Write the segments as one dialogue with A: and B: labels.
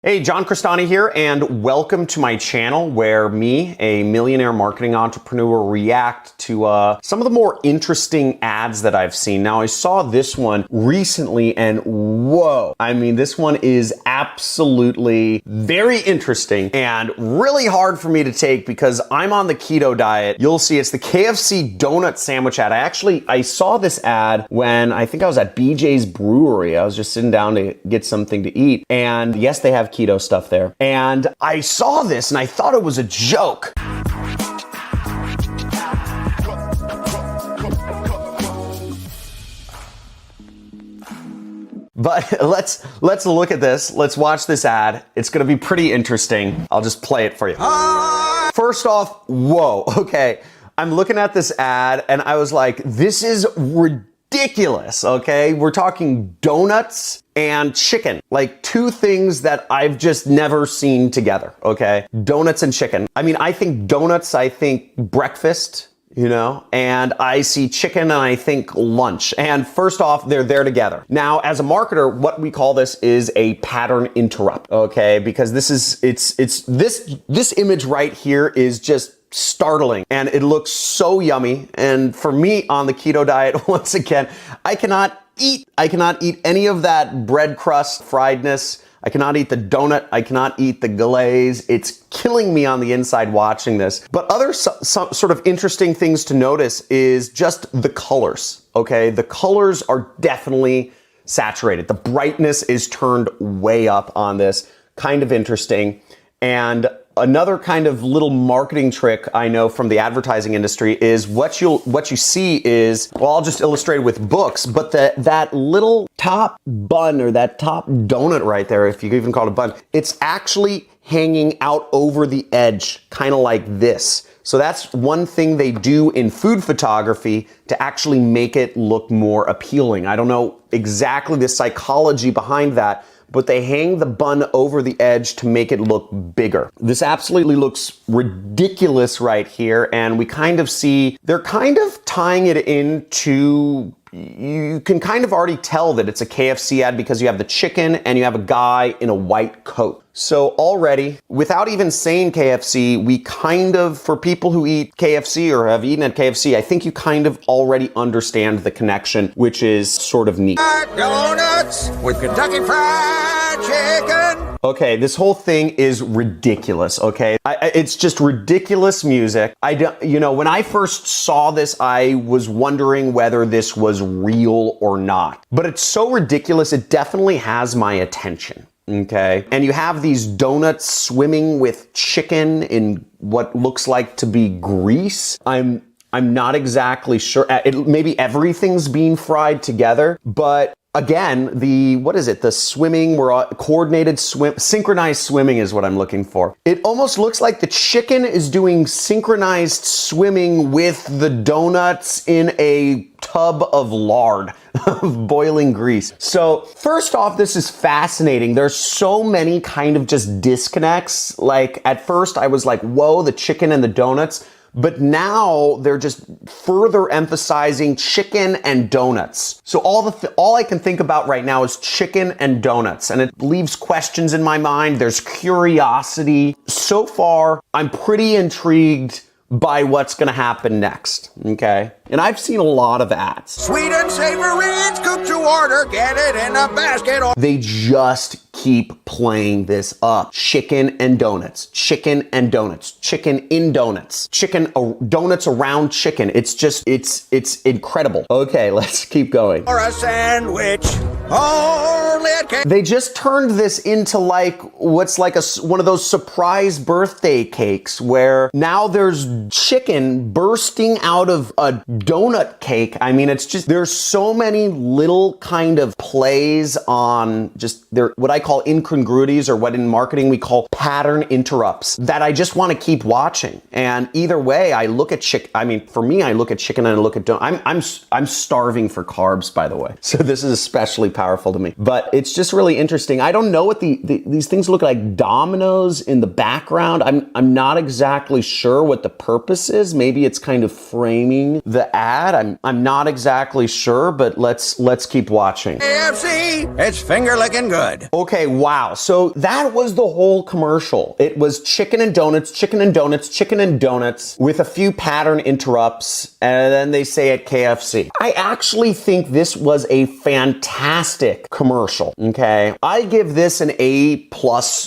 A: Hey, John Crestani here, and welcome to my channel where me, a millionaire marketing entrepreneur, react to some of the more interesting ads that I've seen. Now, I saw this one recently, and whoa, I mean, this one is absolutely very interesting and really hard for me to take because I'm on the keto diet. You'll see it's the KFC donut sandwich ad. I saw this ad when I think I was at BJ's Brewery. I was just sitting down to get something to eat, and yes, they have keto stuff there. And I saw this and I thought it was a joke. But let's look at this. Let's watch this ad. It's gonna be pretty interesting. I'll just play it for you. First off, whoa, okay. I'm looking at this ad and I was like, this is ridiculous, okay? We're talking donuts and chicken, like two things that I've just never seen together, okay? Donuts and chicken. I mean, I think donuts, I think breakfast, you know, and I see chicken and I think lunch. And first off, they're there together. Now, as a marketer, what we call this is a pattern interrupt, okay? Because this image right here is just startling and it looks so yummy. And for me on the keto diet, once again, I cannot eat any of that bread crust friedness. I cannot eat the donut. I cannot eat the glaze. It's killing me on the inside watching this. But other some sort of interesting things to notice is just the colors, okay? The colors are definitely saturated. The brightness is turned way up on this. Kind of interesting. And another kind of little marketing trick I know from the advertising industry is what you see is, well, I'll just illustrate it with books, but that little top bun or that top donut right there, if you even call it a bun, it's actually hanging out over the edge, kind of like this. So that's one thing they do in food photography to actually make it look more appealing. I don't know exactly the psychology behind that, but they hang the bun over the edge to make it look bigger. This absolutely looks ridiculous right here, and we kind of see, they're kind of tying it into, you can kind of already tell that it's a KFC ad because you have the chicken and you have a guy in a white coat. So already, without even saying KFC, we kind of, for people who eat KFC or have eaten at KFC, I think you kind of already understand the connection, which is sort of neat.
B: Donuts with Kentucky Fried Chicken.
A: Okay, this whole thing is ridiculous, okay? It's just ridiculous music. You know, when I first saw this, I was wondering whether this was real or not. But it's so ridiculous, it definitely has my attention. Okay, and you have these donuts swimming with chicken in what looks like to be grease. I'm not exactly sure. Maybe everything's being fried together, but again, the swimming, coordinated synchronized swimming is what I'm looking for. It almost looks like the chicken is doing synchronized swimming with the donuts in a tub of lard, of boiling grease. So first off, this is fascinating. There's so many kind of just disconnects. Like at first I was like, whoa, the chicken and the donuts. But now they're just further emphasizing chicken and donuts. So all I can think about right now is chicken and donuts, and it leaves questions in my mind. There's curiosity. So far, I'm pretty intrigued by what's gonna happen next, okay? And I've seen a lot of ads.
B: Sweet and savory, it's cooked to order, get it in a basket.
A: They just keep playing this up. Chicken and donuts, chicken and donuts, chicken in donuts, chicken, donuts around chicken. It's just, it's incredible. Okay, let's keep going.
B: Or a sandwich, only at KFC.
A: They just turned this into like, what's like one of those surprise birthday cakes where now there's chicken bursting out of a donut cake. I mean, it's just, there's so many little kind of plays on just what I call incongruities, or what in marketing we call pattern interrupts, that I just want to keep watching. And either way, I look at chicken. I mean, for me, I look at chicken and I look at donut. I'm starving for carbs, by the way. So this is especially powerful to me. But it's just really interesting. I don't know what these things look like. Dominoes in the background. I'm not exactly sure what the purpose is. Maybe it's kind of framing the ad. I'm not exactly sure, but let's keep watching.
B: KFC, it's finger licking good.
A: Okay, wow. So that was the whole commercial. It was chicken and donuts, chicken and donuts, chicken and donuts with a few pattern interrupts, and then they say at KFC. I actually think this was a fantastic commercial, okay? I give this an A+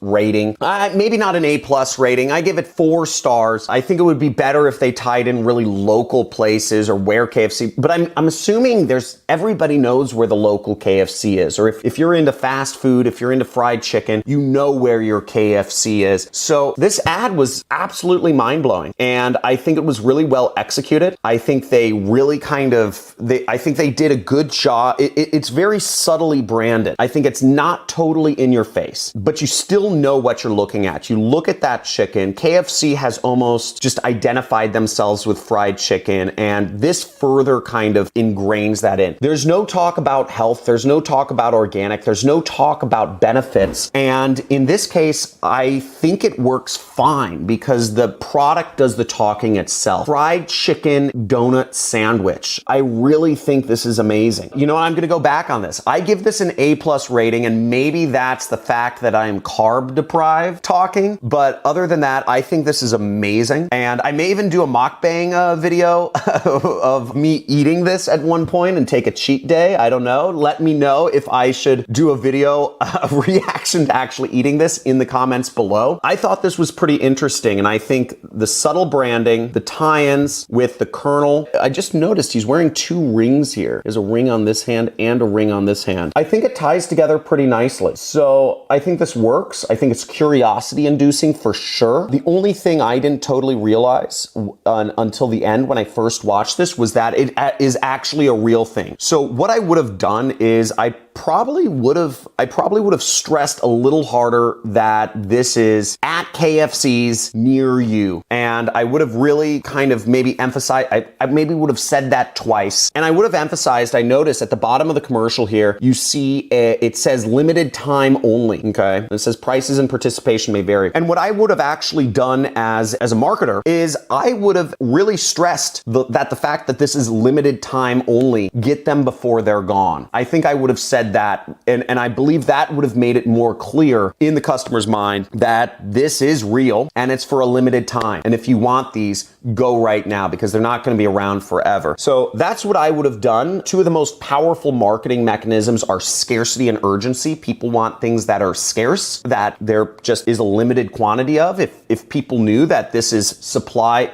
A: rating. Maybe not an A+ rating. I give it 4 stars. I think it would be better if they tied in really local places or where KFC, but I'm assuming everybody knows where the local KFC is, or if you're into fast food, if you're into fried chicken, you know where your KFC is. So this ad was absolutely mind-blowing, and I think it was really well executed. I think they really I think they did a good job. It's very subtly branded. I think it's not totally in your face, but you still know what you're looking at. You look at that chicken. KFC has almost just identified themselves with fried chicken, and this further kind of ingrains that in. There's no talk about health. There's no talk about organic. There's no talk about benefits. And in this case, I think it works fine because the product does the talking itself. Fried chicken donut sandwich. I really think this is amazing. You know what? I'm going to go back on this. I give this an A+ rating, and maybe that's the fact that I'm carb deprived talking. But other than that, I think this is amazing. And I may even do a mukbang video of me eating this at one point and take a cheat day. I don't know. Let me know if I should do a video reaction to actually eating this in the comments below. I thought this was pretty interesting, and I think the subtle branding, the tie-ins with the Colonel. I just noticed he's wearing 2 rings here. There's a ring on this hand and a ring on this hand. I think it ties together pretty nicely. So I think this works. I think it's curiosity inducing for sure. The only thing I didn't totally realize until the end when I first watched this was that it is actually a real thing. So what I would have done is I probably would have stressed a little harder that this is at KFC's near you. And I would have really kind of maybe emphasized, I maybe would have said that twice. And I would have emphasized, I noticed at the bottom of the commercial here, you see it says limited time only, okay? And it says prices and participation may vary. And what I would have actually done as a marketer is I would have really stressed that the fact that this is limited time only, get them before they're gone. I think I would have said that, and I believe that would have made it more clear in the customer's mind that this is real and it's for a limited time. And if you want these, go right now because they're not going to be around forever. So that's what I would have done. 2 of the most powerful marketing mechanisms are scarcity and urgency. People want things that are scarce, that there just is a limited quantity of. If people knew that this is supply,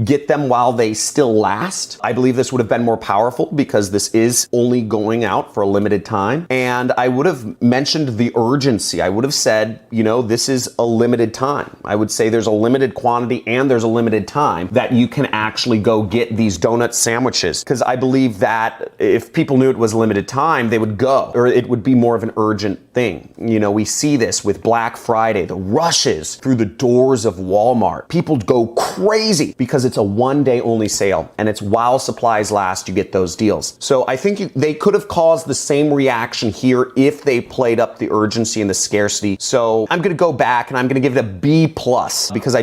A: get them while they still last. I believe this would have been more powerful because this is only going out for a limited time. And I would have mentioned the urgency. I would have said, this is a limited time. I would say there's a limited quantity and there's a limited time that you can actually go get these donut sandwiches. Because I believe that if people knew it was limited time, they would go, or it would be more of an urgent thing. We see this with Black Friday, the rushes through the doors of Walmart. People go crazy because it's a 1-day only sale and it's while supplies last, you get those deals. So I think they could have caused the same reaction here if they played up the urgency and the scarcity. So I'm going to go back and I'm going to give it a B+ because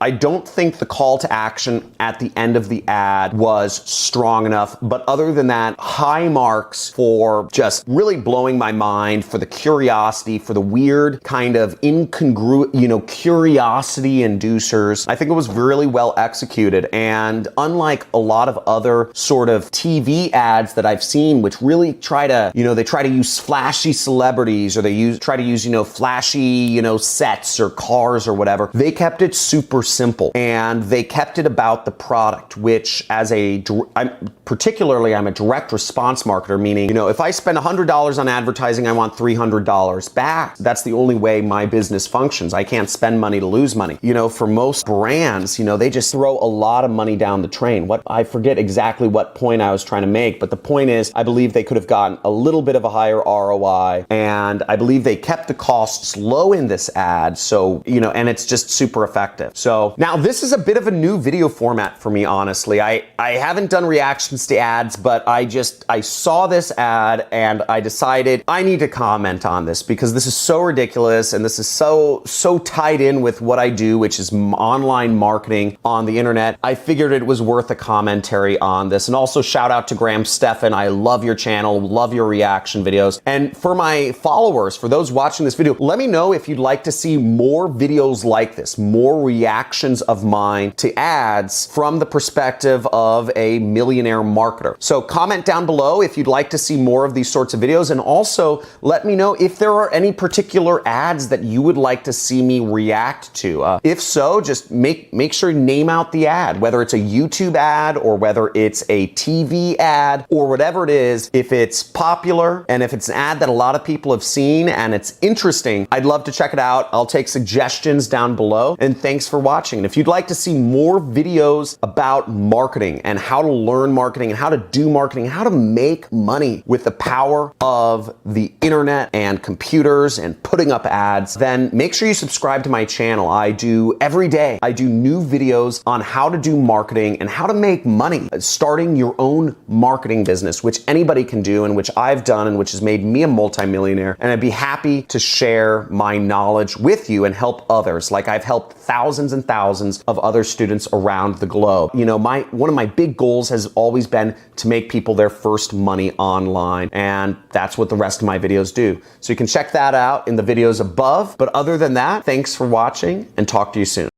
A: I don't think the call to action at the end of the ad was strong enough. But other than that, high marks for just really blowing my mind, for the curiosity, for the weird kind of incongruent, curiosity inducers. I think it was really well executed. And unlike a lot of other sort of TV ads that I've seen, which really try to, they try to use flashy celebrities or they try to use, flashy, sets or cars or whatever, they kept it super simple, and they kept it about the product, which I'm a direct response marketer, meaning, if I spend $100 on advertising, I want $300 back. That's the only way my business functions. I can't spend money to lose money. For most brands, they just throw a lot of money down the drain. I forget exactly what point I was trying to make, but the point is, I believe they could have gotten a little bit of a higher ROI, and I believe they kept the costs low in this ad. So, and it's just super effective. So So now this is a bit of a new video format for me, honestly. I haven't done reactions to ads, but I saw this ad and I decided I need to comment on this because this is so ridiculous and this is so tied in with what I do, which is online marketing on the internet. I figured it was worth a commentary on this. And also shout out to Graham Stephan. I love your channel, love your reaction videos. And for my followers, for those watching this video, let me know if you'd like to see more videos like this, more reactions of mine to ads from the perspective of a millionaire marketer. So comment down below if you'd like to see more of these sorts of videos, and also let me know if there are any particular ads that you would like to see me react to. If so, just make sure you name out the ad, whether it's a YouTube ad or whether it's a TV ad or whatever it is. If it's popular and if it's an ad that a lot of people have seen and it's interesting, I'd love to check it out. I'll take suggestions down below, and thanks for watching. And if you'd like to see more videos about marketing and how to learn marketing and how to do marketing, how to make money with the power of the internet and computers and putting up ads, then make sure you subscribe to my channel. Every day I do new videos on how to do marketing and how to make money starting your own marketing business, which anybody can do and which I've done and which has made me a multimillionaire. And I'd be happy to share my knowledge with you and help others. Like I've helped thousands and thousands of other students around the globe. You know, one of my big goals has always been to make people their first money online. And that's what the rest of my videos do. So you can check that out in the videos above. But other than that, thanks for watching and talk to you soon.